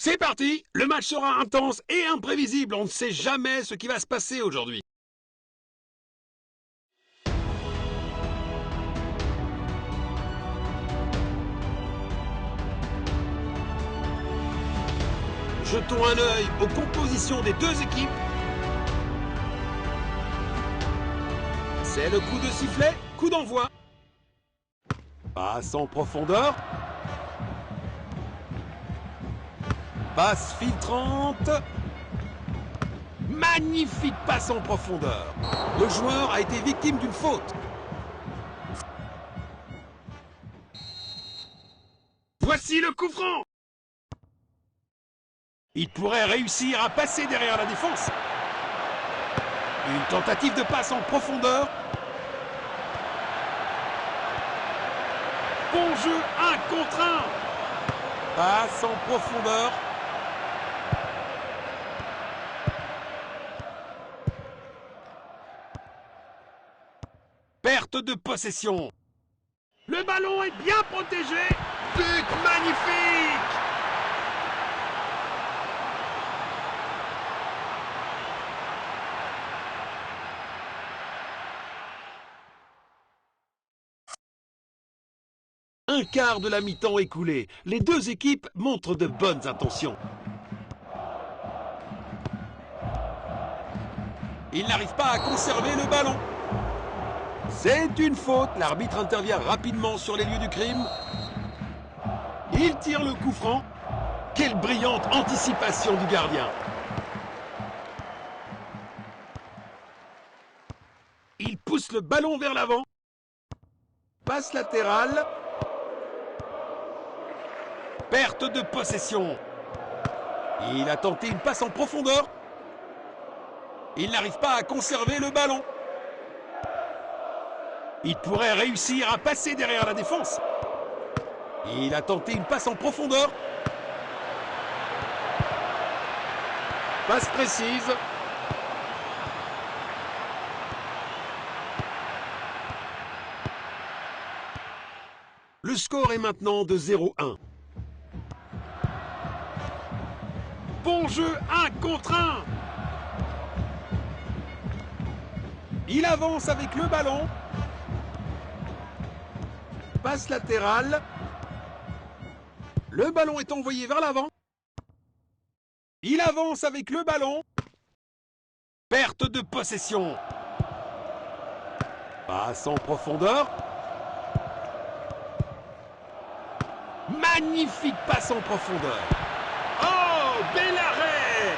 C'est parti! Le match sera intense et imprévisible. On ne sait jamais ce qui va se passer aujourd'hui. Jetons un œil aux compositions des deux équipes. C'est le coup de sifflet, coup d'envoi. Passe en profondeur. Passe filtrante. Magnifique passe en profondeur. Le joueur a été victime d'une faute. Voici le coup franc. Il pourrait réussir à passer derrière la défense. Une tentative de passe en profondeur. Bon jeu, 1 contre 1. Passe en profondeur. Perte de possession. Le ballon est bien protégé. But magnifique. Un quart de la mi-temps écoulé. Les deux équipes montrent de bonnes intentions. Il n'arrive pas à conserver le ballon. C'est une faute. L'arbitre intervient rapidement sur les lieux du crime. Il tire le coup franc. Quelle brillante anticipation du gardien. Il pousse le ballon vers l'avant. Passe latérale. Perte de possession. Il a tenté une passe en profondeur. Il n'arrive pas à conserver le ballon. Il pourrait réussir à passer derrière la défense. Il a tenté une passe en profondeur. Passe précise. Le score est maintenant de 0-1. Bon jeu, 1 contre 1. Il avance avec le ballon. Passe latérale. Le ballon est envoyé vers l'avant. Il avance avec le ballon. Perte de possession. Passe en profondeur. Magnifique passe en profondeur. Oh, bel arrêt!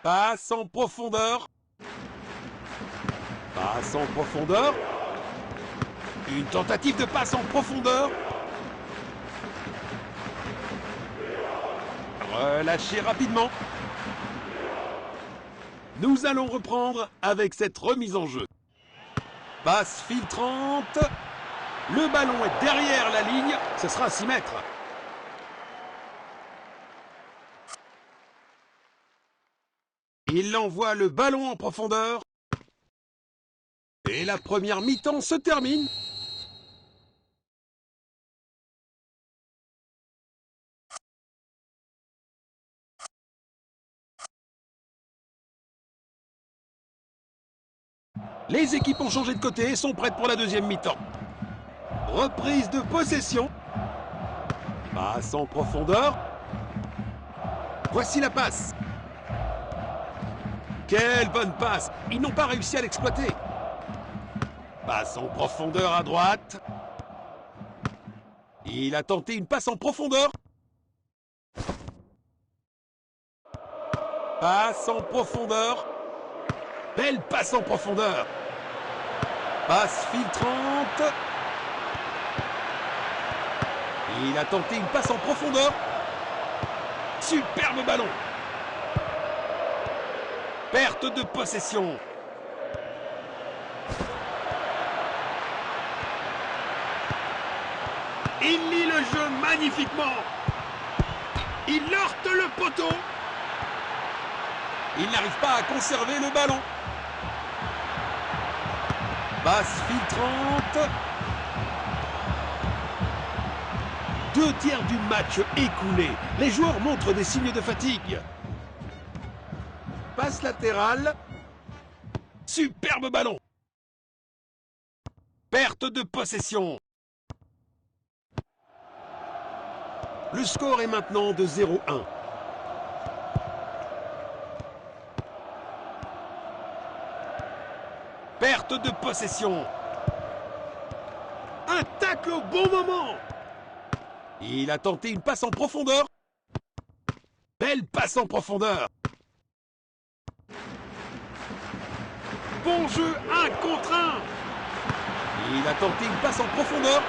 Passe en profondeur. Passe en profondeur. Une tentative de passe en profondeur. Relâché rapidement. Nous allons reprendre avec cette remise en jeu. Passe filtrante. Le ballon est derrière la ligne. Ce sera à 6 mètres. Il envoie le ballon en profondeur. Et la première mi-temps se termine. Les équipes ont changé de côté et sont prêtes pour la deuxième mi-temps. Reprise de possession. Passe en profondeur. Voici la passe. Quelle bonne passe. Ils n'ont pas réussi à l'exploiter. Passe en profondeur à droite. Il a tenté une passe en profondeur. Passe en profondeur. Belle passe en profondeur. Passe filtrante. Il a tenté une passe en profondeur. Superbe ballon. Perte de possession. Il lit le jeu magnifiquement. Il heurte le poteau. Il n'arrive pas à conserver le ballon. Passe filtrante. 2/3 du match écoulé. Les joueurs montrent des signes de fatigue. Passe latérale. Superbe ballon. Perte de possession. Le score est maintenant de 0-1. Perte de possession. Un tacle au bon moment. Il a tenté une passe en profondeur. Belle passe en profondeur. Bon jeu, 1 contre 1. Il a tenté une passe en profondeur.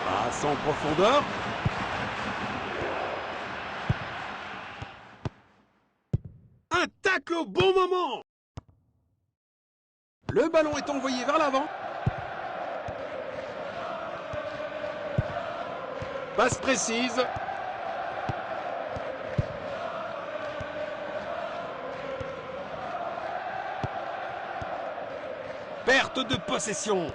Passe en profondeur. Un tacle au bon moment. Le ballon est envoyé vers l'avant. Passe précise. Perte de possession.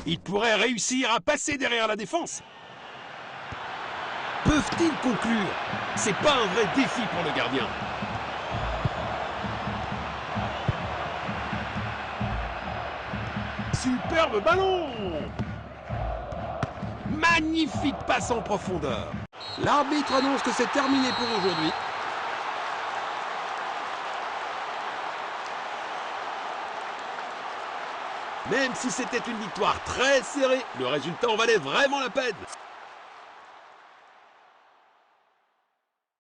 Il pourrait réussir à passer derrière la défense. Peuvent-ils conclure? C'est pas un vrai défi pour le gardien. Superbe ballon! Magnifique passe en profondeur. L'arbitre annonce que c'est terminé pour aujourd'hui. Même si c'était une victoire très serrée, le résultat en valait vraiment la peine.